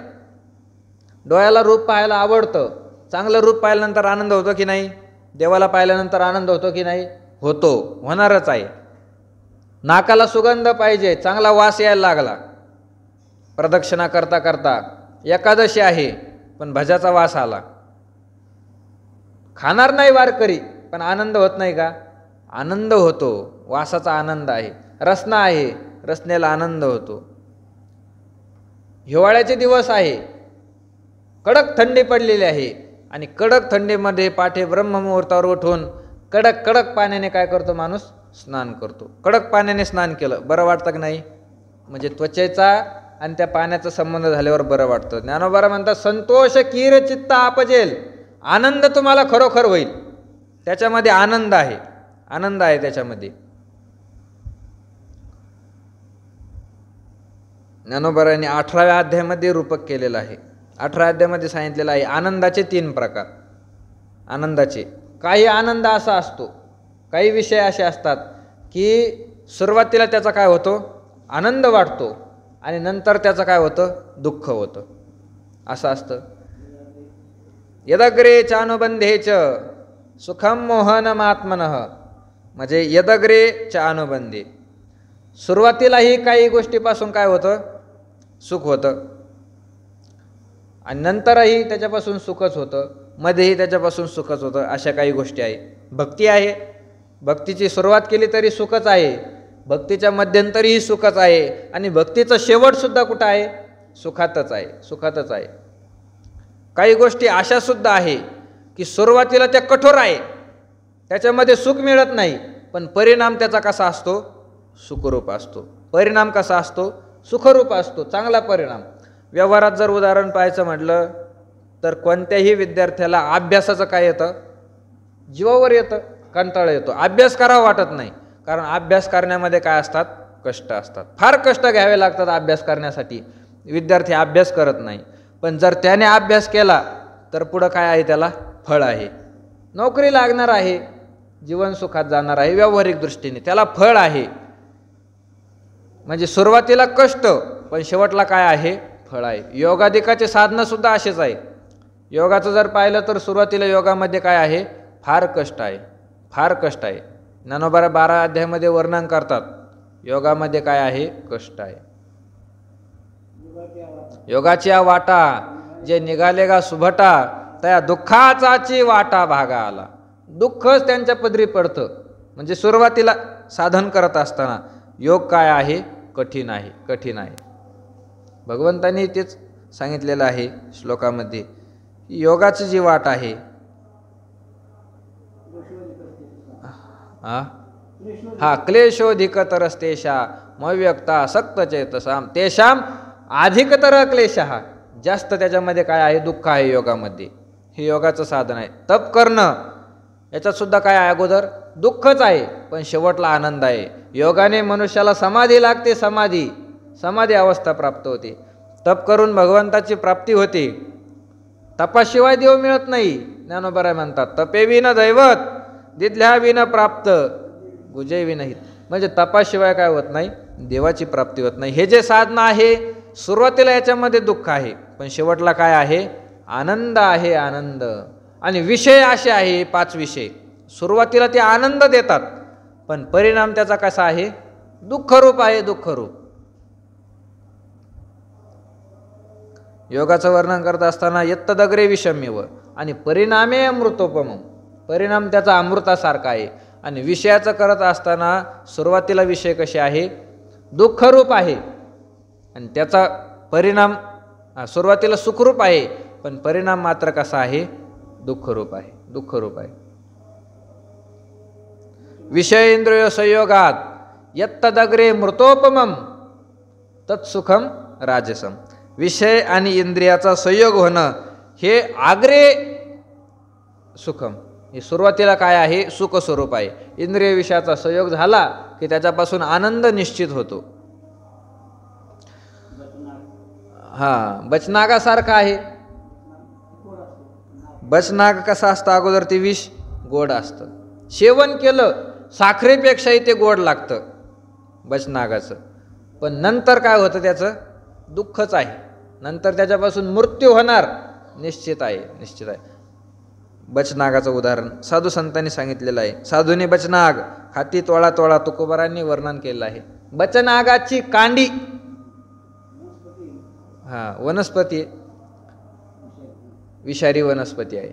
डोळ्याला रूप पाहायला आवडतं, चांगलं रूप पाहिल्यानंतर आनंद होतो की नाही? देवाला पाहिल्यानंतर आनंद होतो की नाही? होतो, होणारच आहे. नाकाला सुगंध पाहिजे, चांगला वास यायला लागला. प्रदक्षिणा करता करता एकादशी आहे पण भज्याचा वास आला. खाणार नाही वारकरी, पण आनंद होत नाही का? आनंद होतो. वासाचा आनंद आहे. रसना आहे, रसनेला आनंद होतो. हिवाळ्याचे दिवस आहे, कडक थंडी पडलेली आहे आणि कडक थंडीमध्ये पाठे ब्रह्ममुहूर्तावर उठून कडक कडक पाण्याने काय करतो माणूस? स्नान करतो. कडक पाण्याने स्नान केलं बरं वाटतं की नाही? म्हणजे त्वचेचा आणि त्या पाण्याचा संबंध झाल्यावर बरं वाटतं. ज्ञानोबा म्हणतात, संतोष कीर चित्त आपजेल, आनंद तुम्हाला खरोखर होईल. त्याच्यामध्ये आनंद आहे, आनंद आहे त्याच्यामध्ये. ज्ञानोबारांनी 18व्या अध्यायामध्ये रूपक केलेलं आहे. 18व्या अध्यायामध्ये सांगितलेलं आहे आनंदाचे 3 प्रकार. आनंदाचे काही आनंद असा असतो, काही विषय असे असतात की सुरुवातीला त्याचा काय होतो? आनंद वाटतो आणि नंतर त्याचं काय होतं? दुःख होतं. असं असतं. यदग्रे चानुबंधेच सुखम मोहनमात्मनः, म्हणजे यदग्रे चानुबंधे, सुरुवातीलाही काही गोष्टीपासून काय होतं? सुख होतं आणि नंतरही त्याच्यापासून सुखच होतं, मध्येही त्याच्यापासून सुखच होतं. अशा काही गोष्टी आहे. भक्ती आहे, भक्तीची सुरुवात केली तरी सुखच आहे, भक्तीच्या मध्यंतरीही सुखच आहे आणि भक्तीचं शेवटसुद्धा कुठं आहे? सुखातच आहे, सुखातच आहे. काही गोष्टी अशा सुद्धा आहे की सुरुवातीला त्या कठोर आहे, त्याच्यामध्ये सुख मिळत नाही, पण परिणाम त्याचा कसा असतो? सुखरूप असतो. परिणाम कसा असतो? सुखरूप असतो, चांगला परिणाम. व्यवहारात जर उदाहरण पाहायचं म्हटलं तर कोणत्याही विद्यार्थ्याला अभ्यासाचं काय येतं? जीवावर येतं, कंटाळा येतो, अभ्यास करावा वाटत नाही. कारण अभ्यास करण्यामध्ये काय असतात? कष्ट असतात. फार कष्ट घ्यावे लागतात अभ्यास करण्यासाठी. विद्यार्थी अभ्यास करत नाही, पण जर त्याने अभ्यास केला तर पुढं काय आहे, त्याला फळ आहे. नोकरी लागणार आहे, जीवन सुखात जाणार आहे, व्यावहारिक दृष्टीने त्याला फळ आहे. म्हणजे सुरुवातीला कष्ट, पण शेवटला काय आहे, फळ आहे. योगाधिकाचे साधनं सुद्धा असेच आहे. योगाचं जर पाहिलं तर सुरुवातीला योगामध्ये काय आहे, फार कष्ट आहे, फार कष्ट आहे. ज्ञानोबा 12 अध्यायामध्ये वर्णन करतात, योगामध्ये काय आहे, कष्ट आहे. योगाची वाटा जे निघाले गा सुभटा, त्या दुःखाचाची वाटा भागा आला. दुःखच त्यांच्या पदरी पडतं. म्हणजे सुरुवातीला साधन करत असताना योग काय आहे, कठीण आहे, कठीण आहे. भगवंतांनी तेच सांगितलेलं आहे श्लोकामध्ये, योगाची जी वाट आहे, क्लेशोधिकतरस्तेषा मव्यक्ता सक्तचेतसाम तेषाम अधिकतर क्लेशः. जास्त त्याच्यामध्ये काय आहे, दुःख आहे योगामध्ये. हे योगाचं साधन आहे. तप करणं याच्यात सुद्धा काय आहे, अगोदर दुःखच आहे, पण शेवटला आनंद आहे. योगाने मनुष्याला समाधी लागते, समाधी अवस्था प्राप्त होते. तप करून भगवंताची प्राप्ती होते. तपाशिवाय देव मिळत नाही. ज्ञानोबा म्हणतात, तपे विन दैवत दिदल्या विन प्राप्त गुजे विनहित. म्हणजे तपाशिवाय काय होत नाही, देवाची प्राप्ती होत नाही. हे जे साधन आहे, सुरुवातीला याच्यामध्ये दुःख आहे, पण शेवटला काय आहे, आनंद आहे, आनंद. आणि विषय असे आहे, 5 विषय सुरुवातीला ते आनंद देतात, पण परिणाम त्याचा कसा आहे, दुःखरूप आहे, दुःखरूप. योगाचं वर्णन करत असताना यत्तदग्रे विषम्यव आणि परिणामे अमृतोपम, परिणाम त्याचा अमृतासारखा आहे. आणि विषयाचं करत असताना सुरुवातीला विषय कसे आहे, दुःखरूप आहे, आणि त्याचा परिणाम सुरुवातीला सुखरूप आहे, पण परिणाम मात्र कसा आहे, दुःखरूप आहे, दुःखरूप आहे. विषय इंद्रिय संयोगात यत्तदग्रे मृतोपमम तत्सुखम राजसम. विषय आणि इंद्रियाचा संयोग होणं हे आग्रे सुखम, हे सुरुवातीला काय आहे, सुख स्वरूप आहे. इंद्रिय विषयाचा संयोग झाला की त्याच्यापासून आनंद निश्चित होतो. बचनागासारखा आहे. बचनाग कसा असतं, अगोदर ते विष गोड असतं, सेवन केलं साखरेपेक्षाही ते गोड लागतं बचनागाचं, पण नंतर काय होतं, त्याचं दुःखच आहे. नंतर त्याच्यापासून मृत्यू होणार निश्चित आहे, निश्चित आहे. बचनागाचं उदाहरण साधू संतांनी सांगितलेलं आहे. साधूने बचनाग खाती तोळा तोळा, तुकोबारांनी वर्णन केलं आहे. बचनागाची कांडी वनस्पती, विषारी वनस्पती आहे.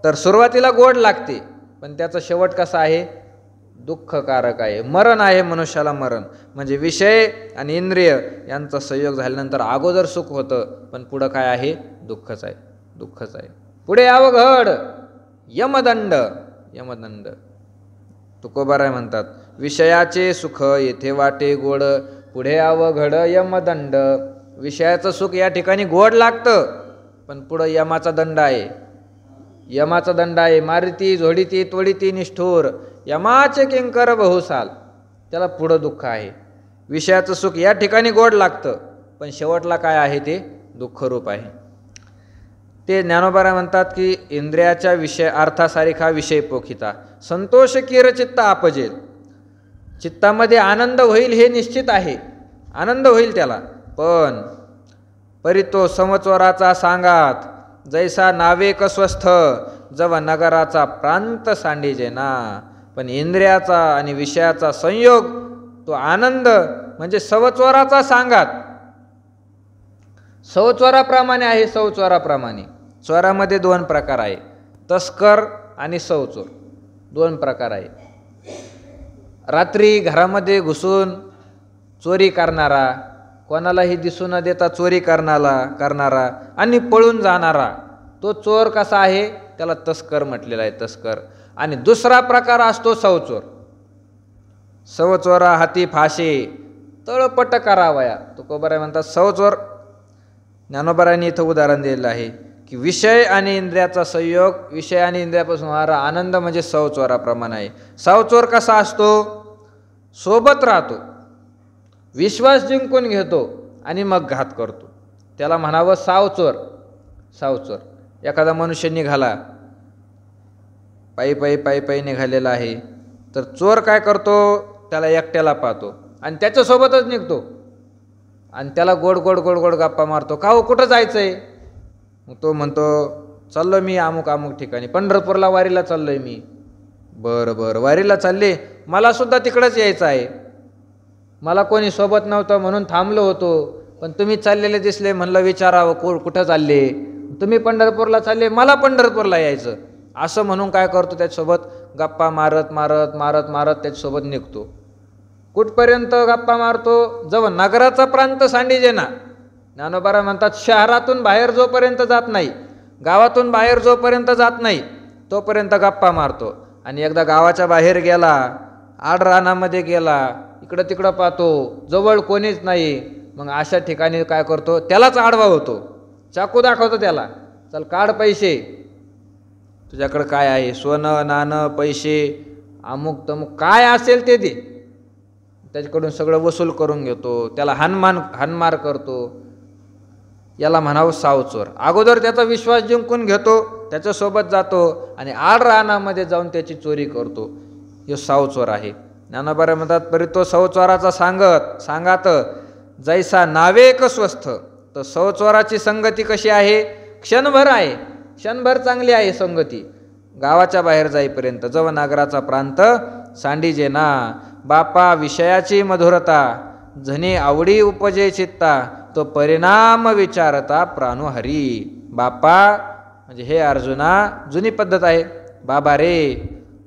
तर सुरुवातीला गोड लागते, पण त्याचा शेवट कसा आहे, दुःखकारक आहे. मरण आहे मनुष्याला, मरण. म्हणजे विषय आणि इंद्रिय यांचा संयोग झाल्यानंतर अगोदर सुख होतं, पण पुढं काय आहे, दुःखच आहे, दुःखच आहे. पुढे अवघड यमदंड, यमदंड. तुकोबाराय म्हणतात, विषयाचे सुख येथे वाटे गोड, पुढे अवघड यमदंड. विषयाचं सुख या ठिकाणी गोड लागतं, पण पुढं यमाचा दंड आहे, यमाचा दंड आहे. मारिती झोडीती तोडीती निष्ठूर, यमाचे किंकर बहुसाल. त्याला पुढं दुःख आहे. विषयाचं सुख या ठिकाणी गोड लागतं, पण शेवटला काय आहे, ते दुःखरूप आहे. ते ज्ञानोबा म्हणतात की इंद्रियाच्या विषय अर्थासारिखा विषय पोखिता, संतोष किर चित्त आपजेल. चित्तामध्ये आनंद होईल हे निश्चित आहे, आनंद होईल त्याला, पण परितो समचोराचा सांगात, जैसा नावेक स्वस्थ जव नगराचा प्रांत सांडीजे ना. पण इंद्रियाचा आणि विषयाचा संयोग तो आनंद म्हणजे सवचोराचा सांगात, सवचोराप्रमाणे आहे. सवचोराप्रमाणे, चोरामध्ये 2 प्रकार आहे, तस्कर आणि सवचोर, 2 प्रकार आहे. रात्री घरामध्ये घुसून चोरी करणारा, कोणालाही दिसू न देता चोरी करणारा आणि पळून जाणारा, तो चोर कसा आहे, त्याला तस्कर म्हटलेला आहे, तस्कर. आणि दुसरा प्रकार असतो सवचोर. सवचोरा हाती फाशे तळपट करावया. तुकोबाराय म्हणतात सवचोर. ज्ञानोबारायांनी इथं उदाहरण दिलेलं आहे की विषय आणि इंद्रियाचा संयोग, विषय आणि इंद्रियापासून होणारा आनंद म्हणजे सवचोराप्रमाणे आहे. सवचोर कसा असतो, सोबत राहतो, विश्वास जिंकून घेतो आणि मग घात करतो, त्याला म्हणावं सावचोर. सावचोर एखादा मनुष्य निघाला, पायी पायी पायी पायी निघालेला आहे, तर चोर काय करतो, त्याला एकट्याला पाहतो आणि त्याच्यासोबतच निघतो आणि त्याला गोड गोड गोड गोड गप्पा मारतो. का हो, कुठं जायचं आहे? मग तो म्हणतो, चाललो मी अमुक अमुक ठिकाणी, पंढरपूरला वारीला चाललो आहे मी. बरं बरं, वारीला चालले, मलासुद्धा तिकडंच यायचं आहे, मला कोणी सोबत नव्हतं म्हणून थांबलो होतो, पण तुम्ही चाललेले दिसले, म्हणलं विचारावं कुठं चालले, तुम्ही पंढरपूरला चालले, मला पंढरपूरला यायचं. असं म्हणून काय करतो, त्याच्यासोबत गप्पा मारत मारत मारत मारत त्याच्यासोबत निघतो. कुठपर्यंत गप्पा मारतो? जवळ नगराचा प्रांत सांडीजे ना. ज्ञानोबा म्हणतात, शहरातून बाहेर जोपर्यंत जात नाही, गावातून बाहेर जोपर्यंत जात नाही, तोपर्यंत गप्पा मारतो. आणि एकदा गावाच्या बाहेर गेला, आडरानामध्ये गेला, इकडं तिकडं पाहतो, जवळ कोणीच नाही, मग अशा ठिकाणी काय करतो, त्यालाच आडवा होतो, चाकू दाखवतो त्याला, चल काढ पैसे, तुझ्याकडं काय आहे, सोनं नाणं पैसे अमुक तमुक काय असेल ते दे. त्याच्याकडून सगळं वसूल करून घेतो, त्याला हानमार करतो. याला म्हणावं सावचोर. अगोदर त्याचा विश्वास जिंकून घेतो, त्याच्यासोबत जातो आणि आडरानामध्ये जाऊन त्याची चोरी करतो, हे सावचोर आहे. ज्ञानोबा म्हणतात, परी तो सावचोराचा सांगात जैसा नावेक स्वस्थ. तर सावचोराची संगती कशी आहे? क्षणभर आहे, क्षणभर चांगली आहे संगती, गावाच्या बाहेर जाईपर्यंत. जव नागराचा प्रांत सांडीजे ना. बापा विषयाची मधुरता, झनी आवडी उपजे चित्ता, तो परिणाम विचारता प्राणुहरी. बापा म्हणजे हे अर्जुना, जुनी पद्धत आहे, बाबा रे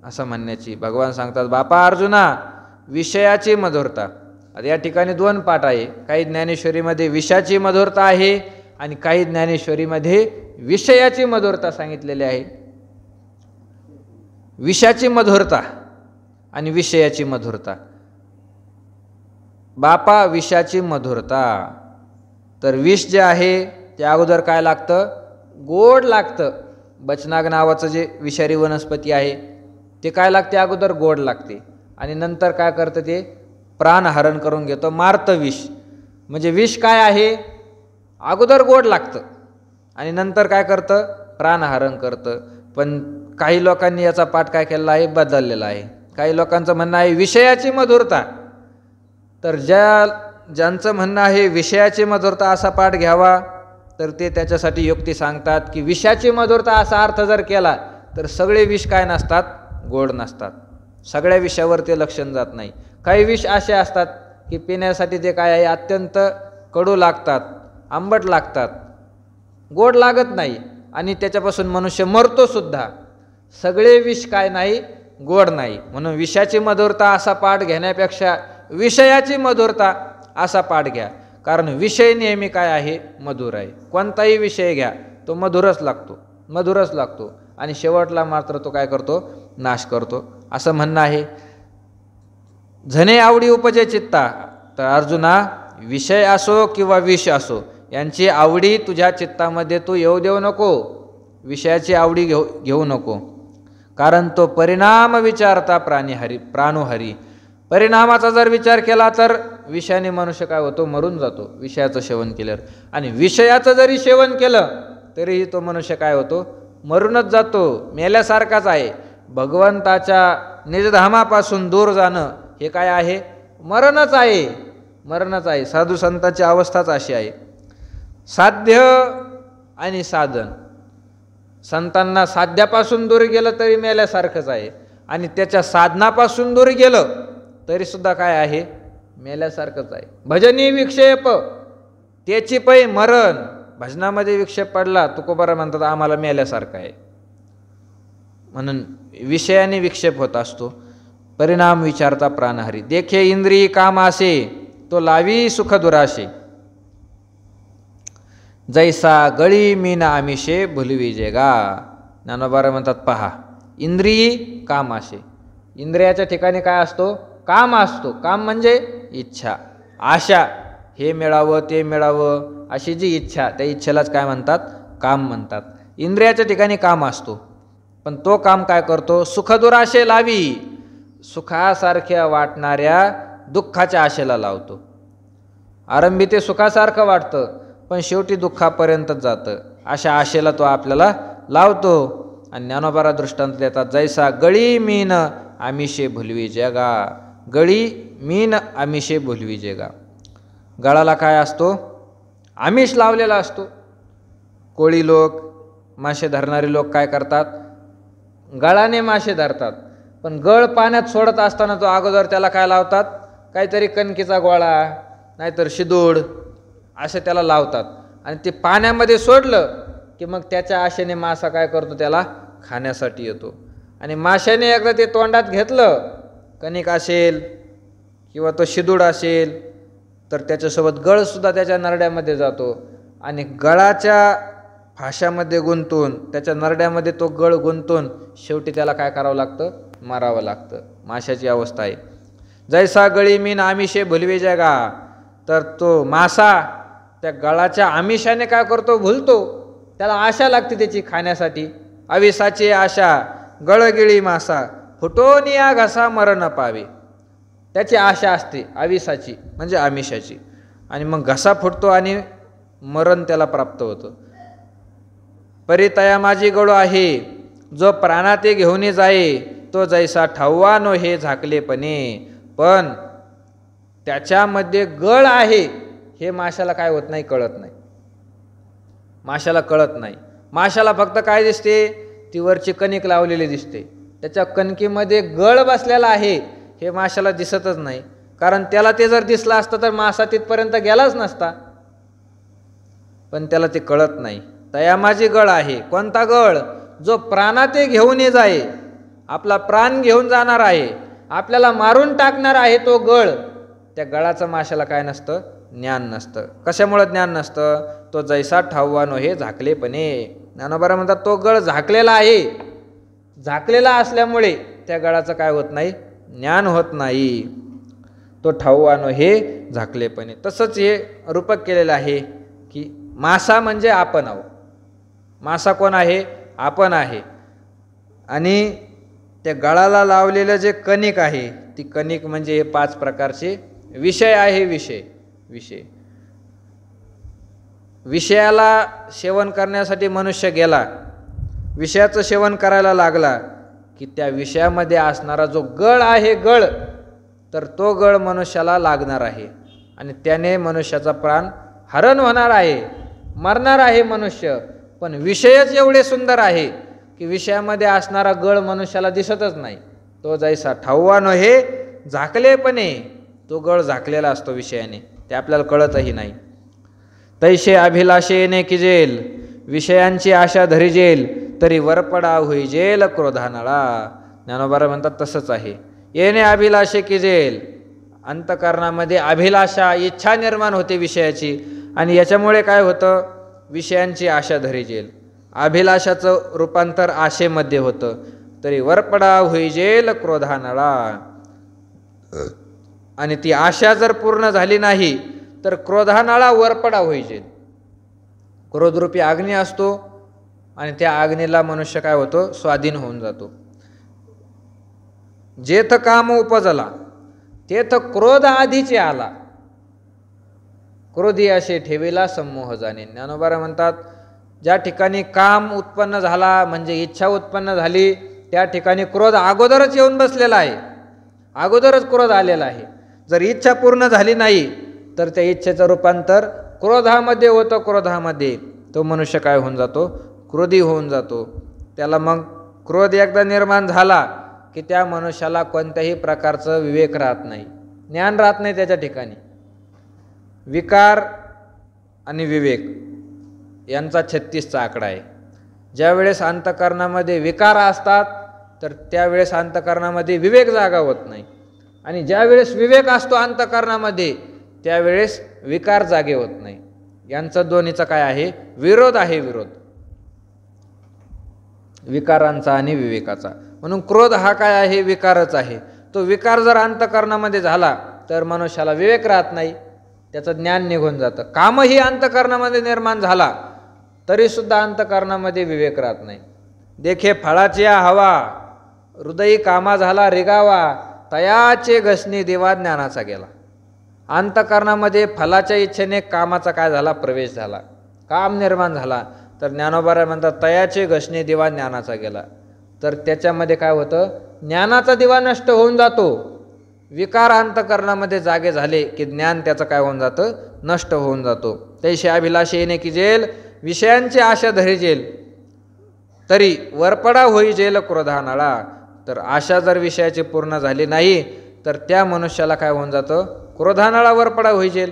असं म्हणण्याची. भगवान सांगतात, बापा अर्जुना विषयाची मधुरता. आता या ठिकाणी दोन पाठ आहे, काही ज्ञानेश्वरीमध्ये विषयाची मधुरता आहे आणि काही ज्ञानेश्वरीमध्ये विषयाची मधुरता सांगितलेली आहे. विषयाची मधुरता आणि विषयाची मधुरता. बापा विषयाची मधुरता, तर विष जे आहे ते अगोदर काय लागतं? गोड लागतं. बचनाग नावाचं जे विषारी वनस्पती आहे ते काय लागते? अगोदर गोड लागते आणि नंतर काय करतं ते? प्राणहरण करून घेतं, मारतं विष. म्हणजे विष काय आहे? अगोदर गोड लागतं आणि नंतर काय करतं? प्राणहरण करतं. पण काही लोकांनी याचा पाठ काय केलेला आहे? बदललेला आहे. काही लोकांचं म्हणणं आहे विषयाची मधुरता. तर ज्यांचं म्हणणं आहे विषयाची मधुरता असा पाठ घ्यावा, तर ते त्याच्यासाठी युक्ती सांगतात की विषयाची मधुरता असा अर्थ जर केला तर सगळे विष काय नसतात? गोड नसतात. सगळ्या विषयावर ते लक्षण जात नाही. काही विष असे असतात की पिण्यासाठी ते काय आहे? अत्यंत कडू लागतात, आंबट लागतात, गोड लागत नाही आणि त्याच्यापासून मनुष्य मरतो सुद्धा. सगळे विष काय नाही? गोड नाही. म्हणून विषयाची मधुरता असा पाठ घेण्यापेक्षा विषयाची मधुरता असा पाठ घ्या. कारण विषय नेहमी काय आहे? मधुर आहे. कोणताही विषय घ्या तो मधुरच लागतो, मधुरच लागतो आणि शेवटला मात्र तो काय करतो? नाश करतो, असं म्हणणं आहे. झने आवडी उपजे चित्ता. तर अर्जुना विषय असो किंवा विष असो यांची आवडी तुझ्या चित्तामध्ये तू येऊ देऊ नको, विषयाची आवडी घेऊ नको. कारण तो परिणाम विचारता प्राणुहरी. परिणामाचा जर विचार केला तर विषयाने मनुष्य काय होतो? मरून जातो विषयाचं सेवन केल्यावर. आणि विषयाचं जरी सेवन केलं तरीही तो मनुष्य काय होतो? मरूनच जातो, मेल्यासारखाच आहे. भगवंताच्या निजधामापासून दूर जाणं हे काय आहे? मरणच आहे, मरणच आहे. साधू संतांची अवस्थाच अशी आहे. साध्य आणि साधन. संतांना साध्यापासून दूर गेलं तरी मेल्यासारखंच आहे आणि त्याच्या साधनापासून दूर गेलं तरीसुद्धा काय आहे? मेल्यासारखंच आहे. भजनी विक्षेप त्याची पै मरण. भजनामध्ये विक्षेप पडला तुकोबारा म्हणतात आम्हाला मेल्यासारखं आहे. म्हणून विषयाने विक्षेप होत असतो. परिणाम विचारता प्राणहरी. देखे इंद्रिय काम असे तो लावी सुख दुराशे. जैसा गळी मीन आमिषे भुलवी जेगा. ज्ञानोबा म्हणतात पहा, इंद्रिय काम असे. इंद्रियाच्या ठिकाणी काय असतो? काम असतो. काम म्हणजे इच्छा, आशा, हे मिळावं ते मिळावं अशी जी इच्छा, त्या इच्छेलाच काय म्हणतात? काम म्हणतात. इंद्रियाच्या ठिकाणी काम असतो, पण तो काम काय करतो? सुखदुराशे लावी. सुखासारख्या वाटणाऱ्या दुःखाच्या आशेला लावतो. आरंभी ते सुखासारखं वाटतं पण शेवटी दुःखापर्यंतच जातं. अशा आशेला तो आपल्याला लावतो. आणि ज्ञानोबारा दृष्टांत देतात, जैसा गळी मीन आमिषे भुलवी जगा, गळी मीन आमिषे भुलवी जगा. गळाला काय असतो? आमिष लावलेला असतो. कोळी लोक, मासे धरणारे लोक काय करतात? गळाने मासे धरतात, पण गळ पाण्यात सोडत असताना तो अगोदर त्याला काय लावतात? काहीतरी कणकीचा गोळा नाहीतर शिदूड असे त्याला लावतात. आणि ते पाण्यामध्ये सोडलं की मग त्याच्या आशेने मासा काय करतो? त्याला खाण्यासाठी येतो. आणि माशाने एकदा ते तोंडात घेतलं, कणिक असेल किंवा तो शिदूड असेल, तर त्याच्यासोबत गळसुद्धा त्याच्या नरड्यामध्ये जातो. आणि गळाच्या फाशामध्ये गुंतून, त्याच्या नरड्यामध्ये तो गळ गुंतून शेवटी त्याला काय करावं लागतं? मारावं लागतं. माशाची अवस्था आहे. जैसा गळी मीन आमिषे भुलवे जगा, तर तो मासा त्या गळाच्या आमिषाने काय करतो? भुलतो. त्याला आशा लागते त्याची खाण्यासाठी. अविसाची आशा गळगिळी मासा, फुटोन या घसा मरण पावे. त्याची आशा असते अविसाची म्हणजे आमिषाची, आणि मग घसा फुटतो आणि मरण त्याला प्राप्त होतं. परितया माझी गळो आहे, जो प्राणाते घेऊन जाये, तो जैसा ठाऊवा नो हे झाकलेपणे. पण त्याच्यामध्ये गळ आहे हे माशाला काय होत नाही? कळत नाही. माशाला कळत नाही. माशाला फक्त काय दिसते? ती वरची कणिक लावलेली दिसते. त्याच्या कणकीमध्ये गळ बसलेला आहे हे माशाला दिसतच नाही. कारण त्याला ते जर दिसलं असतं तर मासा तिथपर्यंत गेलाच नसता. पण त्याला ते कळत नाही. तया माझी गळ आहे. कोणता गळ? जो प्राणाते घेऊन जाये, आपला प्राण घेऊन जाणार आहे, आपल्याला मारून टाकणार आहे तो गळ. त्या गळाचं माशाला काय नसतं? ज्ञान नसतं. कशामुळे ज्ञान नसतं? तो जैसा ठाऊवानो हे झाकलेपणे. ज्ञानोबा म्हणतात तो गळ झाकलेला आहे. झाकलेला असल्यामुळे त्या गळाचं काय होत नाही? ज्ञान होत नाही. तो ठाऊवानो हे झाकलेपणे. तसंच हे रूपक केलेलं आहे की मासा म्हणजे आपण आहोत. मासा कोण आहे? आपण आहे. आणि त्या गळाला लावलेलं जे कणिक आहे, ती कणिक म्हणजे हे 5 प्रकारचे विषय आहे. विषयाला सेवन करण्यासाठी मनुष्य गेला, विषयाचं सेवन करायला लागला की त्या विषयामध्ये असणारा जो गळ आहे, गळ, तर तो गळ मनुष्याला लागणार आहे आणि त्याने मनुष्याचा प्राण हरण होणार आहे, मरणार आहे मनुष्य. पण विषयच एवढे सुंदर आहे की विषयामध्ये असणारा गळ मनुष्याला दिसतच नाही. तो जैसा ठाऊवानो हे झाकलेपणे, तो गळ झाकलेला असतो विषयाने, ते आपल्याला कळतही नाही. तैसे अभिलाषेने किजेल, विषयांची आशा धरिजेल, तरी वरपडा होईजेल क्रोधानळा. ज्ञानोबा म्हणतात तसंच आहे. येणे अभिलाषे किजेल, अंतकरणामध्ये अभिलाषा, इच्छा निर्माण होते विषयाची, आणि याच्यामुळे काय होतं? विषयांची आशा धरिजेल. अभिलाषाचं रूपांतर आशेमध्ये होतं. तरी वरपडा होईजेल क्रोधानळा. आणि ती आशा जर पूर्ण झाली नाही तर क्रोधानळा वरपडा होईजेल. क्रोधरूपी अग्नी असतो आणि त्या अग्नीला मनुष्य काय होतो? स्वाधीन होऊन जातो. जेथ काम उपजला तेथ क्रोध आधीचे आला, क्रोधी असे ठेविला संमोह जाणे. ज्ञानोबा म्हणतात ज्या ठिकाणी काम उत्पन्न झाला म्हणजे इच्छा उत्पन्न झाली, त्या ठिकाणी क्रोध अगोदरच येऊन बसलेला आहे, अगोदरच क्रोध आलेला आहे. जर इच्छा पूर्ण झाली नाही तर त्या इच्छेचं रूपांतर क्रोधामध्ये होतं. क्रोधामध्ये तो मनुष्य काय होऊन जातो? क्रोधी होऊन जातो. त्याला मग क्रोध एकदा निर्माण झाला की त्या मनुष्याला कोणत्याही प्रकारचं विवेक राहत नाही, ज्ञान राहत नाही त्याच्या ठिकाणी. विकार आणि विवेक यांचा 36चा आकडा आहे. ज्यावेळेस अंतःकरणामध्ये विकार असतात तर त्यावेळेस अंतःकरणामध्ये विवेक जागा होत नाही, आणि ज्यावेळेस विवेक असतो अंतःकरणामध्ये त्यावेळेस विकार जागे होत नाही. यांचा दोन्हीचा काय आहे? विरोध आहे. विरोध विकारांचा आणि विवेकाचा. म्हणून क्रोध हा काय आहे? विकारच आहे. तो विकार जर अंतःकरणामध्ये झाला तर मनुष्याला विवेक राहत नाही, त्याचं ज्ञान निघून जातं. कामही अंतःकरणामध्ये निर्माण झाला तरीसुद्धा अंतःकरणामध्ये विवेक राहत नाही. देखे फळाची हवा, हृदयी कामा झाला रिगावा, तयाचे घसनी देवा ज्ञानाचा गेला. अंतःकरणामध्ये फलाच्या इच्छेने कामाचा काय झाला? प्रवेश झाला, काम निर्माण झाला. तर ज्ञानोबा म्हणतात तयाचे घसणे दिवा ज्ञानाचा गेला. तर त्याच्यामध्ये काय होतं, ज्ञानाचा दिवा नष्ट होऊन जातो. विकार अंतकरणामध्ये जागे झाले की ज्ञान त्याचं काय होऊन जातं, नष्ट होऊन जातो. तैसे अभिलाषे येणे की जेल, विषयांची आशा धरी जेल, तरी वरपडा होई जेल क्रोधानाळा. तर आशा जर विषयाची पूर्ण झाली नाही तर त्या मनुष्याला काय होऊन जातं, क्रोधानाळा वरपडा होई जेल.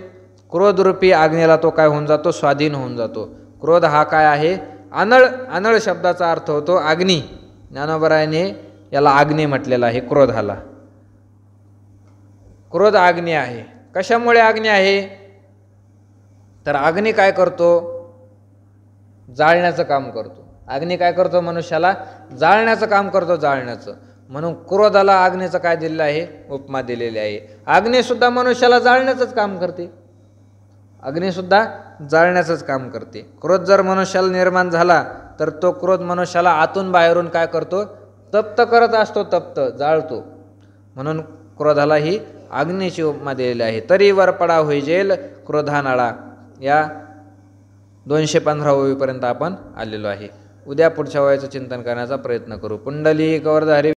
क्रोधरूपी आग्नेला तो काय होऊन जातो, स्वाधीन होऊन जातो. क्रोध हा काय आहे, अनळ. अनळ शब्दाचा अर्थ होतो अग्नी. ज्ञानोबरायाने याला अग्नी म्हटलेला आहे क्रोधाला. क्रोध अग्नी आहे. कशामुळे अग्नी आहे, तर अग्नी काय करतो, जाळण्याचं काम करतो. अग्नी काय करतो, मनुष्याला जाळण्याचं काम करतो, जाळण्याचं. म्हणून क्रोधाला अग्नीचं काय दिलेलं आहे, उपमा दिलेली आहे. अग्नीसुद्धा मनुष्याला जाळण्याचंच काम करते. अग्नीसुद्धा जाळण्याचंच काम करते. क्रोध जर मनुष्याला निर्माण झाला तर तो क्रोध मनुष्याला आतून बाहेरून काय करतो, तप्त करत असतो, तप्त जाळतो. म्हणून क्रोधाला ही अग्नीची उपमा दिलेली आहे. तरी वरपडा होई जेल क्रोधानाळा. या 215 ओळीपर्यंत आपण आलेलो आहे. उद्या पुढच्या वयाचं चिंतन करण्याचा प्रयत्न करू. पुंडलिक वरधारी